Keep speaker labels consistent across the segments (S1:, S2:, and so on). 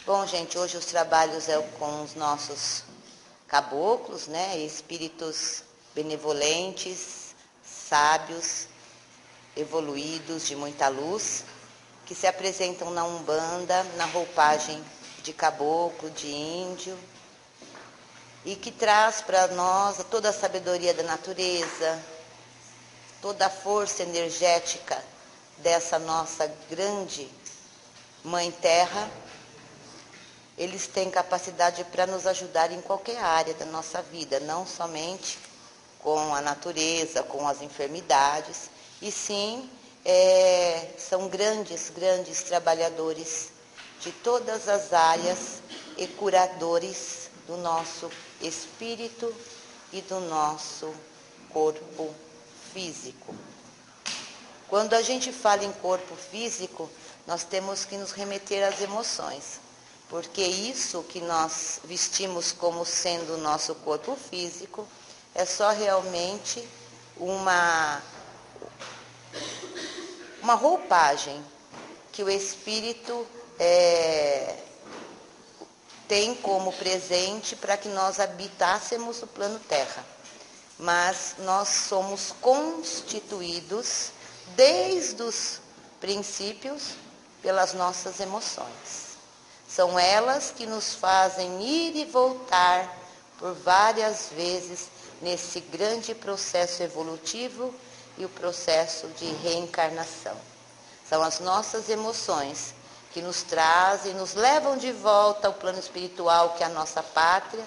S1: Bom, gente, hoje os trabalhos é com os nossos caboclos, né? Espíritos benevolentes, sábios, evoluídos, de muita luz, que se apresentam na Umbanda, na roupagem de caboclo, de índio, e que traz para nós toda a sabedoria da natureza, toda a força energética dessa nossa grande Mãe Terra. Eles têm capacidade para nos ajudar em qualquer área da nossa vida, não somente com a natureza, com as enfermidades, e sim são grandes trabalhadores de todas as áreas e curadores do nosso espírito e do nosso corpo físico. Quando a gente fala em corpo físico, nós temos que nos remeter às emoções, porque isso que nós vestimos como sendo o nosso corpo físico é só realmente uma roupagem que o espírito tem como presente para que nós habitássemos o plano Terra. Mas nós somos constituídos desde os princípios pelas nossas emoções. São elas que nos fazem ir e voltar por várias vezes nesse grande processo evolutivo e o processo de reencarnação. São as nossas emoções que nos trazem, nos levam de volta ao plano espiritual, que é a nossa pátria,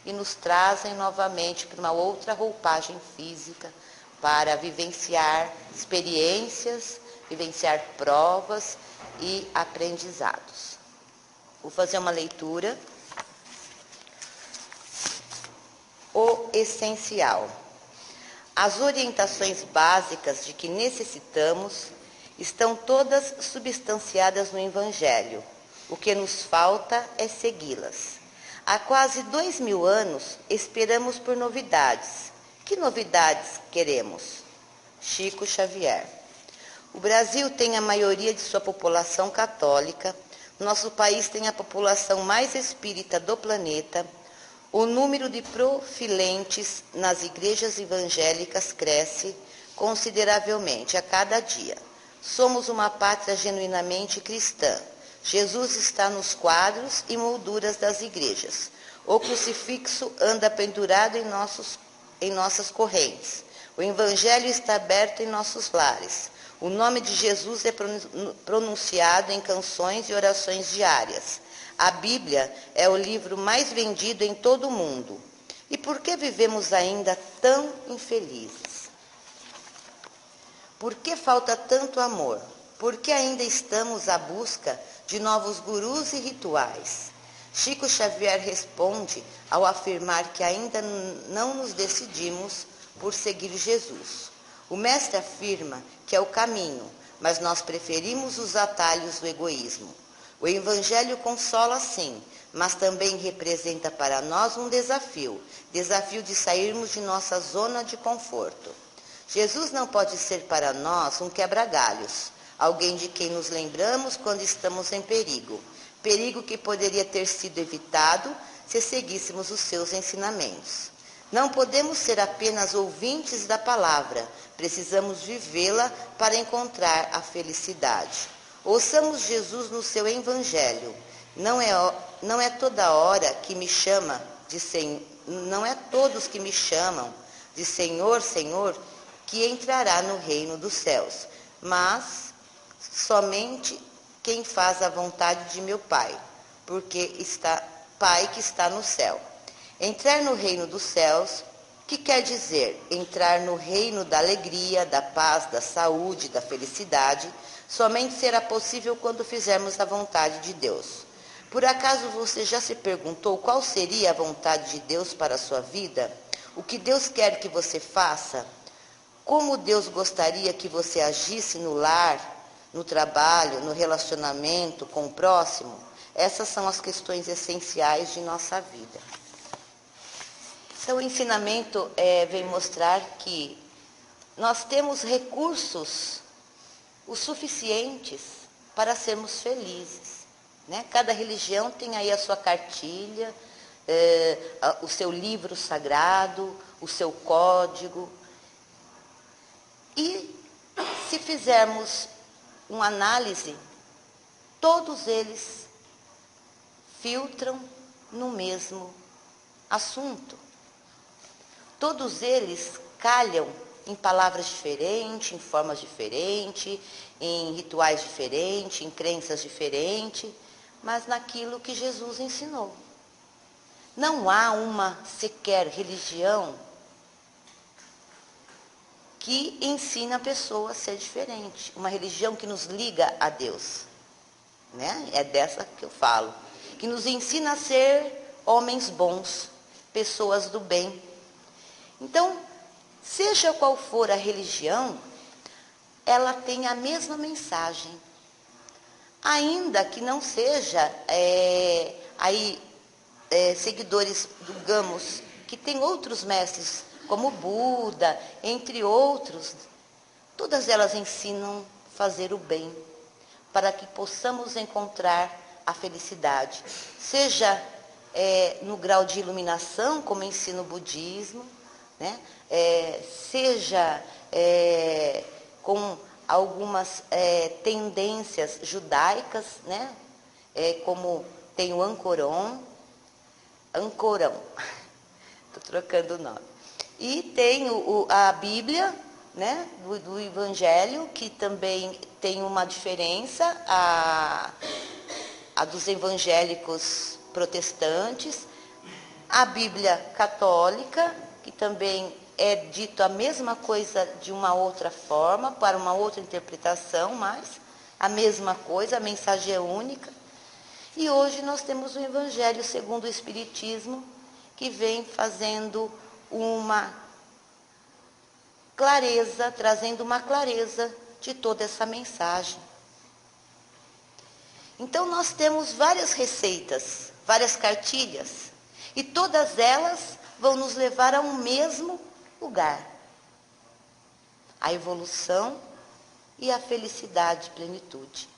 S1: e nos trazem novamente para uma outra roupagem física, para vivenciar experiências, vivenciar provas e aprendizados. Vou fazer uma leitura. O essencial. As orientações básicas de que necessitamos estão todas substanciadas no Evangelho. O que nos falta é segui-las. Há quase 2000 anos esperamos por novidades. Que novidades queremos? Chico Xavier. O Brasil tem a maioria de sua população católica. Nosso país tem a população mais espírita do planeta. O número de profilentes nas igrejas evangélicas cresce consideravelmente a cada dia. Somos uma pátria genuinamente cristã. Jesus está nos quadros e molduras das igrejas. O crucifixo anda pendurado em nossas correntes. O evangelho está aberto em nossos lares. O nome de Jesus é pronunciado em canções e orações diárias. A Bíblia é o livro mais vendido em todo o mundo. E por que vivemos ainda tão infelizes? Por que falta tanto amor? Por que ainda estamos à busca de novos gurus e rituais? Chico Xavier responde ao afirmar que ainda não nos decidimos por seguir Jesus. O mestre afirma que é o caminho, mas nós preferimos os atalhos do egoísmo. O Evangelho consola sim, mas também representa para nós um desafio de sairmos de nossa zona de conforto. Jesus não pode ser para nós um quebra-galhos, alguém de quem nos lembramos quando estamos em perigo, perigo que poderia ter sido evitado se seguíssemos os seus ensinamentos. Não podemos ser apenas ouvintes da palavra, precisamos vivê-la para encontrar a felicidade. Ouçamos Jesus no seu Evangelho. Não é toda hora que me chama de Senhor, não é todos que me chamam de Senhor, Senhor, que entrará no reino dos céus, mas somente quem faz a vontade de meu Pai, Pai que está no céu. Entrar no reino dos céus, que quer dizer entrar no reino da alegria, da paz, da saúde, da felicidade, somente será possível quando fizermos a vontade de Deus. Por acaso você já se perguntou qual seria a vontade de Deus para a sua vida? O que Deus quer que você faça? Como Deus gostaria que você agisse no lar, no trabalho, no relacionamento com o próximo? Essas são as questões essenciais de nossa vida. Então, o ensinamento vem mostrar que nós temos recursos o suficientes para sermos felizes, né? Cada religião tem aí a sua cartilha, o seu livro sagrado, o seu código. E se fizermos uma análise, todos eles filtram no mesmo assunto. Todos eles calham em palavras diferentes, em formas diferentes, em rituais diferentes, em crenças diferentes, mas naquilo que Jesus ensinou. Não há uma sequer religião que ensina a pessoa a ser diferente. Uma religião que nos liga a Deus, né? É dessa que eu falo. Que nos ensina a ser homens bons, pessoas do bem. Então, seja qual for a religião, ela tem a mesma mensagem. Ainda que não seja seguidores, digamos, que tem outros mestres, como Buda, entre outros, todas elas ensinam a fazer o bem, para que possamos encontrar a felicidade. Seja no grau de iluminação, como ensina o budismo, né? Seja com algumas tendências judaicas, né? Como tem o Ancorão, estou trocando o nome. E tem a Bíblia, né? do Evangelho, que também tem uma diferença, a dos evangélicos protestantes, a Bíblia católica, que também é dito a mesma coisa de uma outra forma, para uma outra interpretação, mas a mesma coisa, a mensagem é única. E hoje nós temos o Evangelho segundo o Espiritismo, que vem fazendo uma clareza, trazendo uma clareza de toda essa mensagem. Então nós temos várias receitas, várias cartilhas, e todas elas vão nos levar a um mesmo lugar: a evolução e a felicidade e plenitude.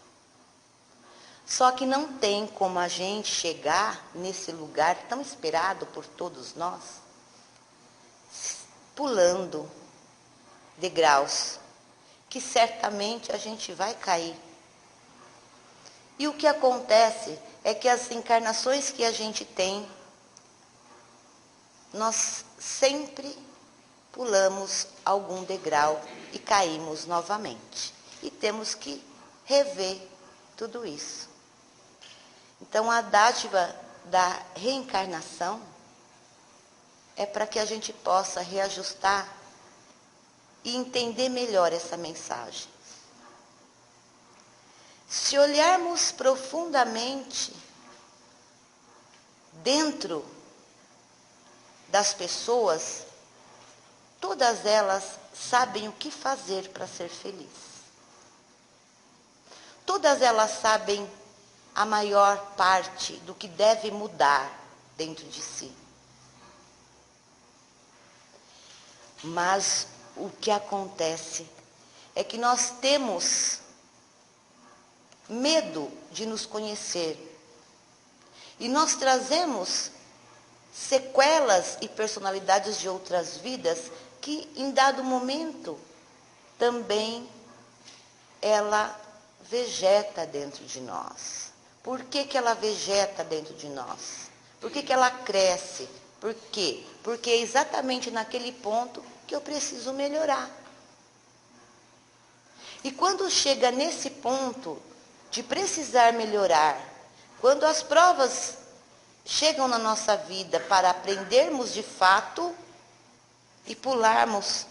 S1: Só que não tem como a gente chegar nesse lugar tão esperado por todos nós, pulando degraus, que certamente a gente vai cair. E o que acontece é que as encarnações que a gente tem, nós sempre pulamos algum degrau e caímos novamente. E temos que rever tudo isso. Então, a dádiva da reencarnação é para que a gente possa reajustar e entender melhor essa mensagem. Se olharmos profundamente dentro das pessoas, todas elas sabem o que fazer para ser feliz. Todas elas sabem a maior parte do que deve mudar dentro de si. Mas o que acontece é que nós temos medo de nos conhecer. E nós trazemos sequelas e personalidades de outras vidas que, em dado momento, também ela vegeta dentro de nós. Por que ela vegeta dentro de nós? Por que ela cresce? Por quê? Porque é exatamente naquele ponto que eu preciso melhorar. E quando chega nesse ponto de precisar melhorar, quando as provas chegam na nossa vida para aprendermos de fato e pularmos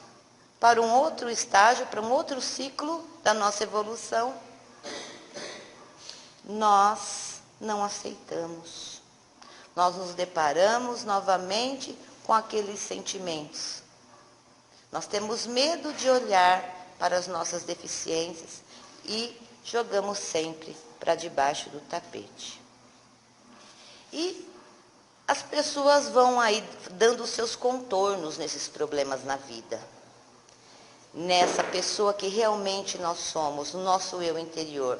S1: para um outro estágio, para um outro ciclo da nossa evolução, nós não aceitamos. Nós nos deparamos novamente com aqueles sentimentos. Nós temos medo de olhar para as nossas deficiências e jogamos sempre para debaixo do tapete. E as pessoas vão aí dando seus contornos nesses problemas na vida. nessa pessoa que realmente nós somos, no nosso eu interior.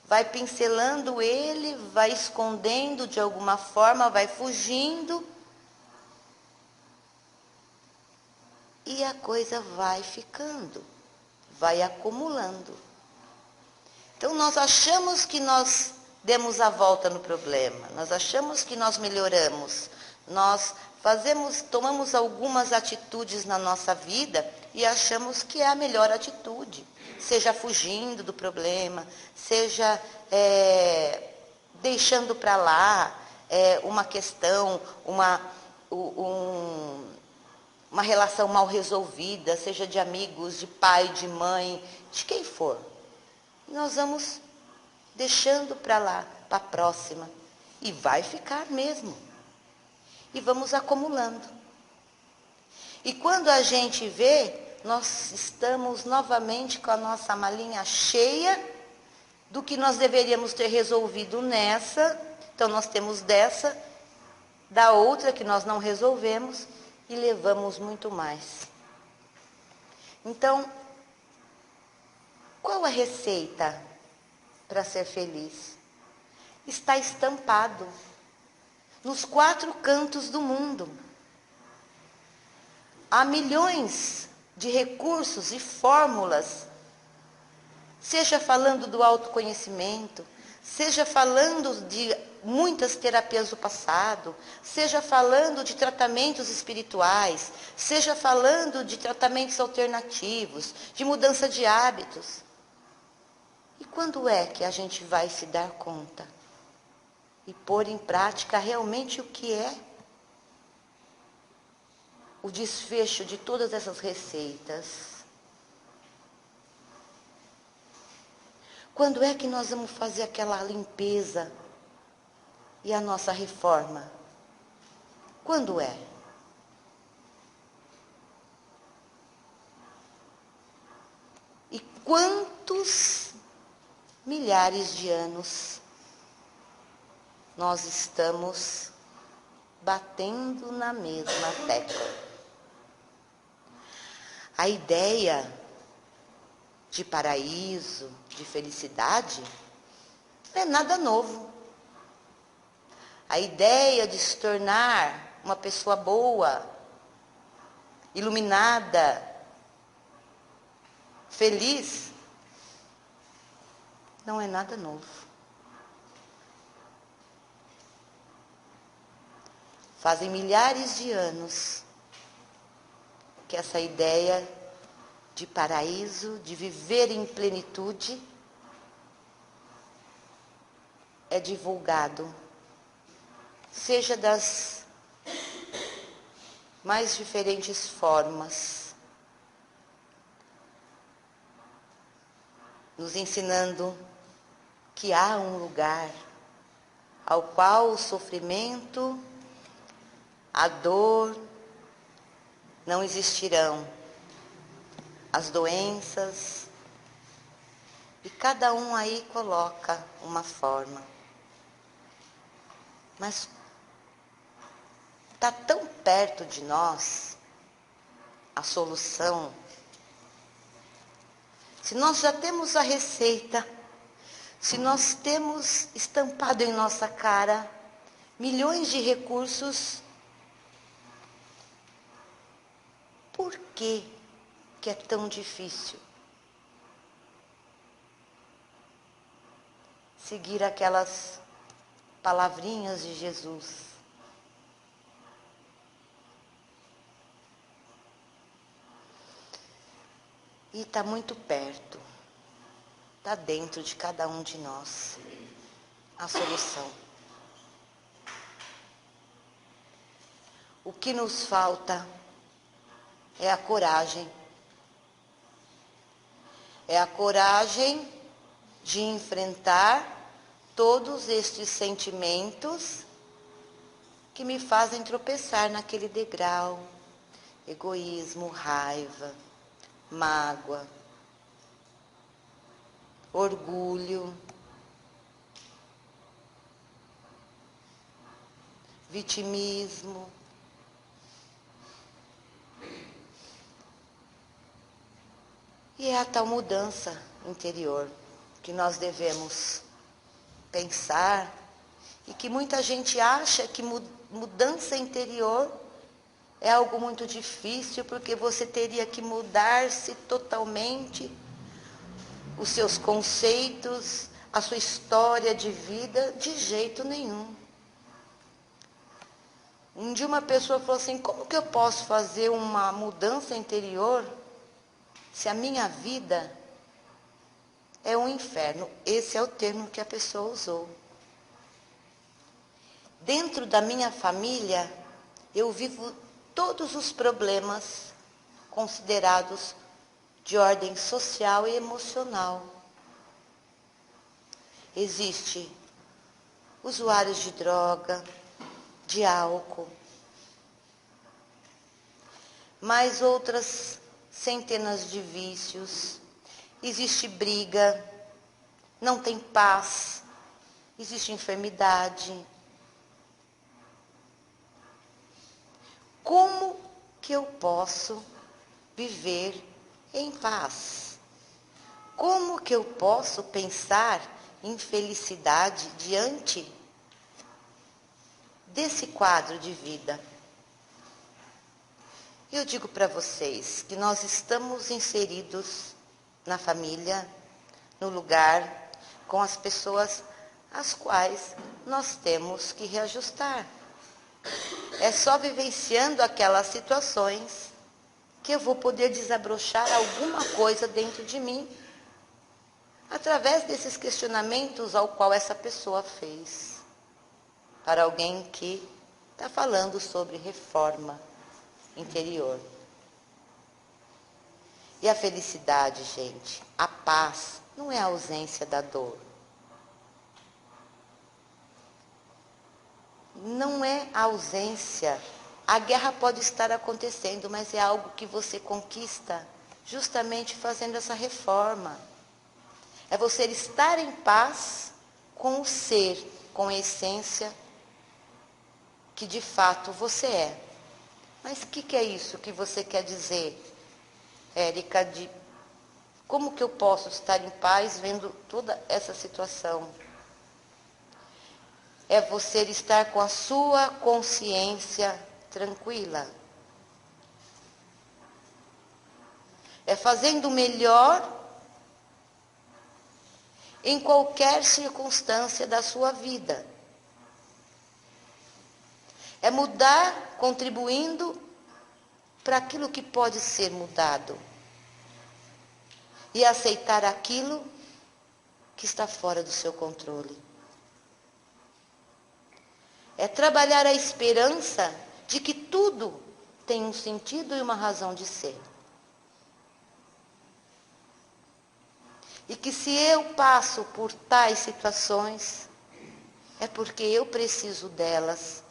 S1: Vai pincelando ele, vai escondendo de alguma forma, vai fugindo. E a coisa vai ficando, vai acumulando. Então nós achamos que nós demos a volta no problema, nós achamos que nós melhoramos, nós tomamos algumas atitudes na nossa vida e achamos que é a melhor atitude, seja fugindo do problema, seja deixando para lá uma questão, uma relação mal resolvida, seja de amigos, de pai, de mãe, de quem for. Nós vamos deixando para lá, para a próxima. E vai ficar mesmo. E vamos acumulando. E quando a gente vê, nós estamos novamente com a nossa malinha cheia do que nós deveríamos ter resolvido nessa. Então nós temos dessa, da outra que nós não resolvemos e levamos muito mais. Então, qual a receita para ser feliz? Está estampado nos 4 cantos do mundo. Há milhões de recursos e fórmulas, seja falando do autoconhecimento, seja falando de muitas terapias do passado, seja falando de tratamentos espirituais, seja falando de tratamentos alternativos, de mudança de hábitos. E quando é que a gente vai se dar conta e pôr em prática realmente o que é o desfecho de todas essas receitas? Quando é que nós vamos fazer aquela limpeza e a nossa reforma? Quando é? E quantos milhares de anos nós estamos batendo na mesma tecla? A ideia de paraíso, de felicidade, não é nada novo. A ideia de se tornar uma pessoa boa, iluminada, feliz, não é nada novo. Fazem milhares de anos que essa ideia de paraíso, de viver em plenitude, é divulgado, seja das mais diferentes formas, nos ensinando que há um lugar ao qual o sofrimento, a dor não existirão, as doenças, e cada um aí coloca uma forma. Mas está tão perto de nós a solução. Se nós já temos a receita, se nós temos estampado em nossa cara milhões de recursos, por que é tão difícil seguir aquelas palavrinhas de Jesus? E está muito perto, está dentro de cada um de nós a solução. O que nos falta é a coragem. É a coragem de enfrentar todos estes sentimentos que me fazem tropeçar naquele degrau. Egoísmo, raiva, mágoa, orgulho, vitimismo. E é a tal mudança interior que nós devemos pensar e que muita gente acha que mudança interior é algo muito difícil, porque você teria que mudar-se totalmente, os seus conceitos, a sua história de vida. De jeito nenhum. Um dia uma pessoa falou assim: como que eu posso fazer uma mudança interior se a minha vida é um inferno? Esse é o termo que a pessoa usou. Dentro da minha família, eu vivo todos os problemas considerados de ordem social e emocional. Existe usuários de droga, de álcool, mais outras centenas de vícios. Existe briga, não tem paz, existe enfermidade. Como que eu posso viver em paz? Como que eu posso pensar em felicidade diante desse quadro de vida? Eu digo para vocês que nós estamos inseridos na família, no lugar, com as pessoas às quais nós temos que reajustar. É só vivenciando aquelas situações que eu vou poder desabrochar alguma coisa dentro de mim, através desses questionamentos ao qual essa pessoa fez. Para alguém que está falando sobre reforma interior. E a felicidade, gente, a paz, não é a ausência da dor. Não é a ausência. A guerra pode estar acontecendo, mas é algo que você conquista justamente fazendo essa reforma. É você estar em paz com o ser, com a essência que de fato você é. Mas o que é isso que você quer dizer, Érica, de como que eu posso estar em paz vendo toda essa situação? É você estar com a sua consciência tranquila. É fazendo o melhor em qualquer circunstância da sua vida. É mudar, contribuindo para aquilo que pode ser mudado. E aceitar aquilo que está fora do seu controle. É trabalhar a esperança de que tudo tem um sentido e uma razão de ser. E que se eu passo por tais situações, é porque eu preciso delas.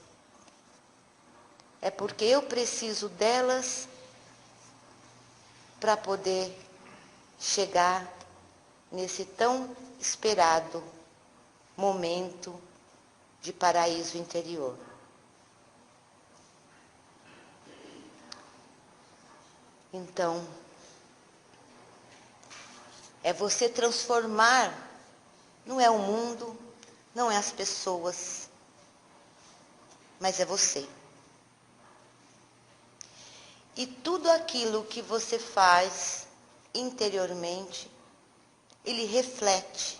S1: É porque eu preciso delas para poder chegar nesse tão esperado momento de paraíso interior. Então, é você transformar, não é o mundo, não é as pessoas, mas é você. E tudo aquilo que você faz interiormente, ele reflete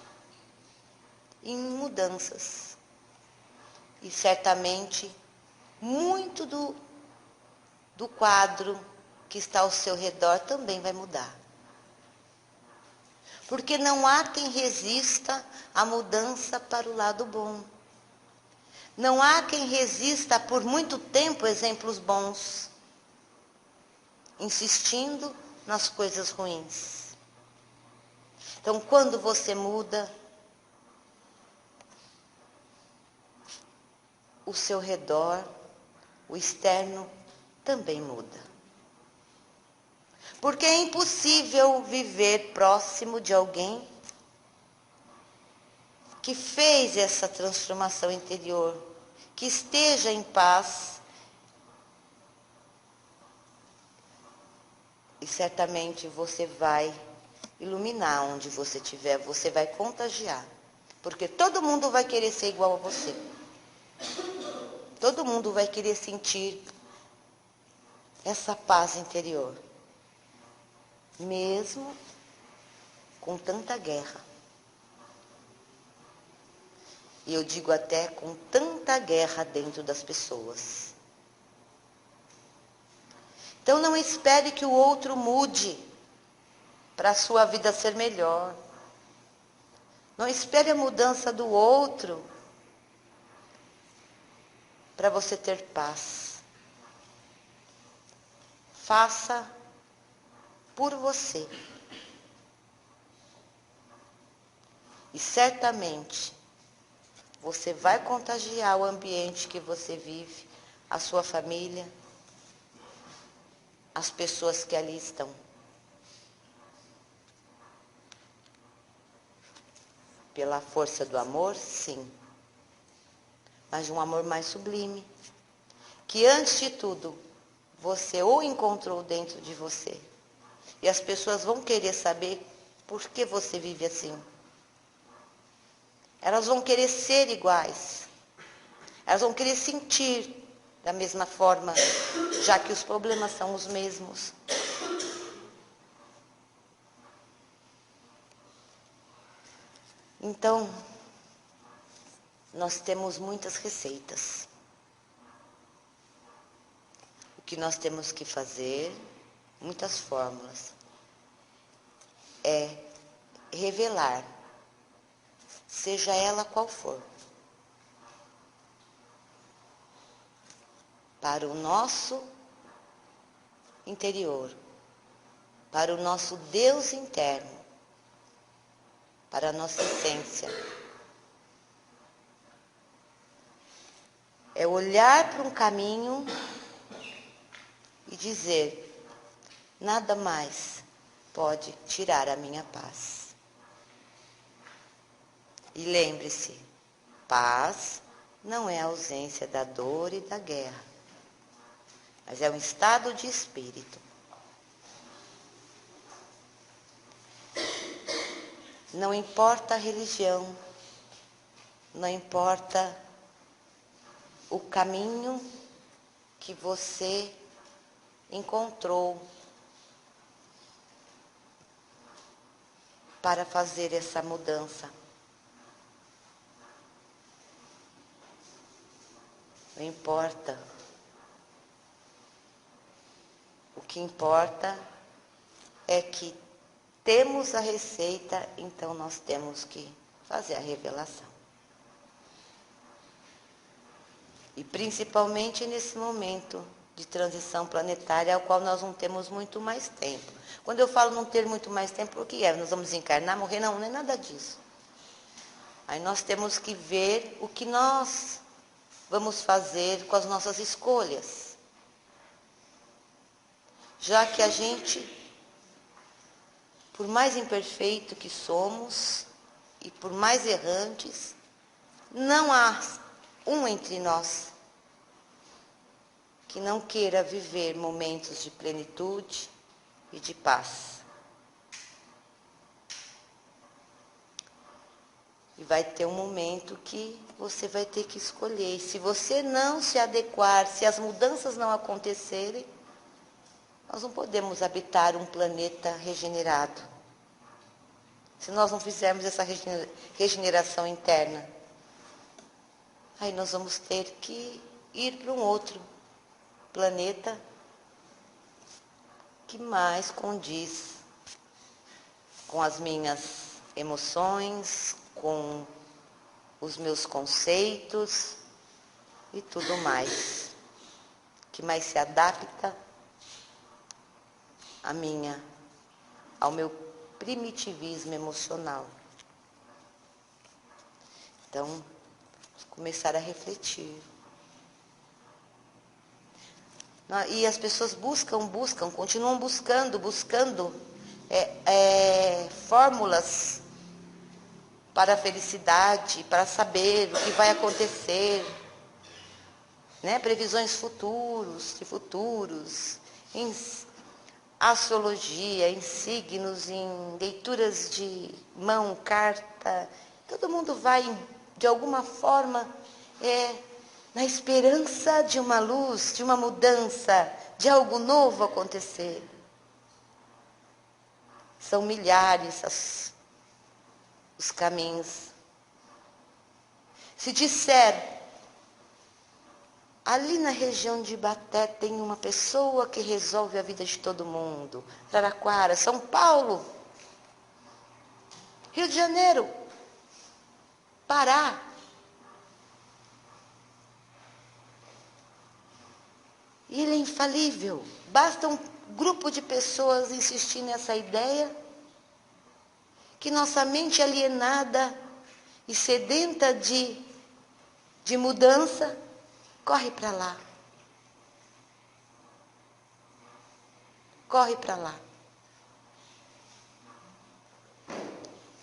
S1: em mudanças. E certamente, muito do quadro que está ao seu redor também vai mudar. Porque não há quem resista à mudança para o lado bom. Não há quem resista por muito tempo exemplos bons, insistindo nas coisas ruins. Então, quando você muda, o seu redor, o externo, também muda. Porque é impossível viver próximo de alguém que fez essa transformação interior, que esteja em paz. E certamente você vai iluminar onde você estiver, você vai contagiar. Porque todo mundo vai querer ser igual a você. Todo mundo vai querer sentir essa paz interior. Mesmo com tanta guerra. E eu digo até com tanta guerra dentro das pessoas. Então não espere que o outro mude para a sua vida ser melhor. Não espere a mudança do outro para você ter paz. Faça por você. E certamente você vai contagiar o ambiente que você vive, a sua família, as pessoas que ali estão. Pela força do amor, sim. Mas de um amor mais sublime. Que antes de tudo, você o encontrou dentro de você. E as pessoas vão querer saber por que você vive assim. Elas vão querer ser iguais. Elas vão querer sentir da mesma forma, já que os problemas são os mesmos. Então, nós temos muitas receitas. O que nós temos que fazer, muitas fórmulas, é revelar, seja ela qual for, para o nosso interior, para o nosso Deus interno, para a nossa essência. É olhar para um caminho e dizer, nada mais pode tirar a minha paz. E lembre-se, paz não é a ausência da dor e da guerra, mas é um estado de espírito. Não importa a religião, não importa o caminho que você encontrou para fazer essa mudança. Não importa. O que importa é que temos a receita, então nós temos que fazer a revelação. E principalmente nesse momento de transição planetária, ao qual nós não temos muito mais tempo. Quando eu falo não ter muito mais tempo, o que é? Nós vamos encarnar, morrer? Não, não é nada disso. Aí nós temos que ver o que nós vamos fazer com as nossas escolhas. Já que a gente, por mais imperfeito que somos e por mais errantes, não há um entre nós que não queira viver momentos de plenitude e de paz. E vai ter um momento que você vai ter que escolher. E se você não se adequar, se as mudanças não acontecerem, nós não podemos habitar um planeta regenerado. Se nós não fizermos essa regeneração interna, aí nós vamos ter que ir para um outro planeta que mais condiz com as minhas emoções, com os meus conceitos e tudo mais, que mais se adapta ao meu primitivismo emocional. Então, vamos começar a refletir. E as pessoas continuam buscando fórmulas para a felicidade, para saber o que vai acontecer, né? Previsões de futuros, astrologia, em signos, em leituras de mão, carta. Todo mundo vai, de alguma forma, na esperança de uma luz, de uma mudança, de algo novo acontecer. São milhares os caminhos. Se disser, ali na região de Ibaté tem uma pessoa que resolve a vida de todo mundo. Araraquara, São Paulo, Rio de Janeiro, Pará. E ele é infalível. Basta um grupo de pessoas insistir nessa ideia que nossa mente alienada e sedenta de mudança corre para lá. Corre para lá.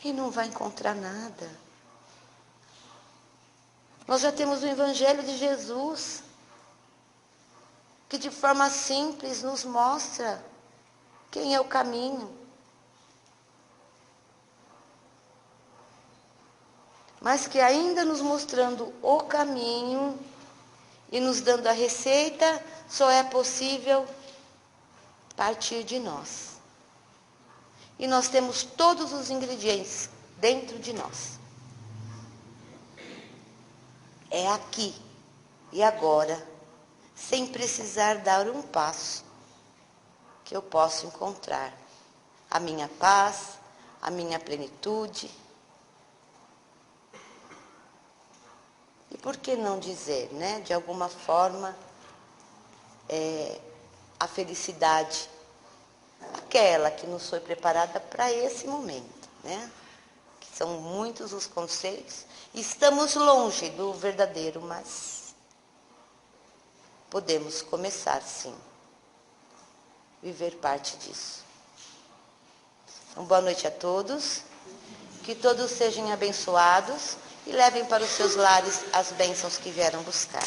S1: E não vai encontrar nada. Nós já temos o Evangelho de Jesus, que de forma simples nos mostra quem é o caminho. Mas que ainda nos mostrando o caminho e nos dando a receita, só é possível partir de nós. E nós temos todos os ingredientes dentro de nós. É aqui e agora, sem precisar dar um passo, que eu posso encontrar a minha paz, a minha plenitude. E por que não dizer, né? De alguma forma, a felicidade, aquela que nos foi preparada para esse momento, né? Que são muitos os conceitos. Estamos longe do verdadeiro, mas podemos começar, sim, viver parte disso. Então, boa noite a todos. Que todos sejam abençoados e levem para os seus lares as bênçãos que vieram buscar.